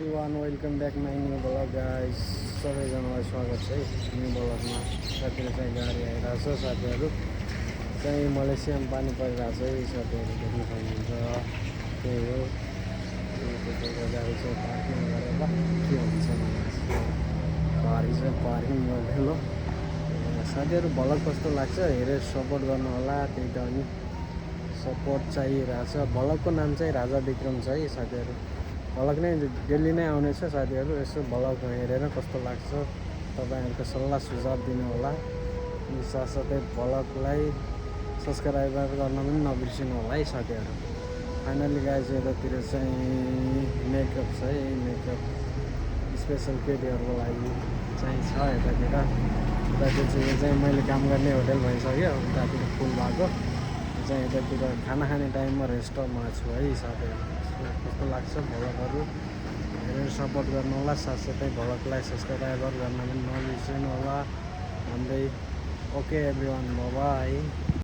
Everyone welcome back my new blog guys. सबैजनालाई स्वागत छ है न्यू ब्लगमा। साथीहरू चाहिँ गाडी आइरहेको छ। साथीहरू चाहिँ मलेसियामा पानी परिरहेको छ है। साथीहरू देख्न सक्नुहुन्छ त्यही हो। गाडी चाहिँ पार्किङ गरेर के हुन्छ घरि चाहिँ पार्किङ गरिदिनु लो। साथीहरू भ्लग कस्तो लाग्छ हेरेर सपोर्ट गर्नु होला। त्यही त अनि सपोर्ट चाहिरहेछ। भ्लगको नाम चाहिँ राजा विक्रम छ है साथीहरू। भ्लग नै डेली नै आउनेछ साथीहरू। यसो भ्लग हेरेर कस्तो लाग्छ तपाईँहरूको सल्लाह सुझाव दिनु होला। अनि साथसाथै भ्लगलाई सब्सक्राइबर गर्न पनि नबिर्सिनु होला है साथीहरू। फाइनली गाइज यतातिर चाहिँ मेकअप छ है। मेकअप स्पेसल केटीहरूको लागि चाहिँ छ यतातिर। यतातिर चाहिँ मैले काम गर्ने होटल भइसक्यो। उतातिर फुल भएको चाहिँ यतातिर खाना खाने टाइममा रेस्टमा छु है साथीहरू। कस्तो लाग्छ भ्लगहरू हेरेर सपोर्ट गर्नु होला। साथसाथै भ्लगलाई सब्सक्राइबर गर्न पनि नबिर्सिनु होला भन्दै ओके एभ्रिवान बाई।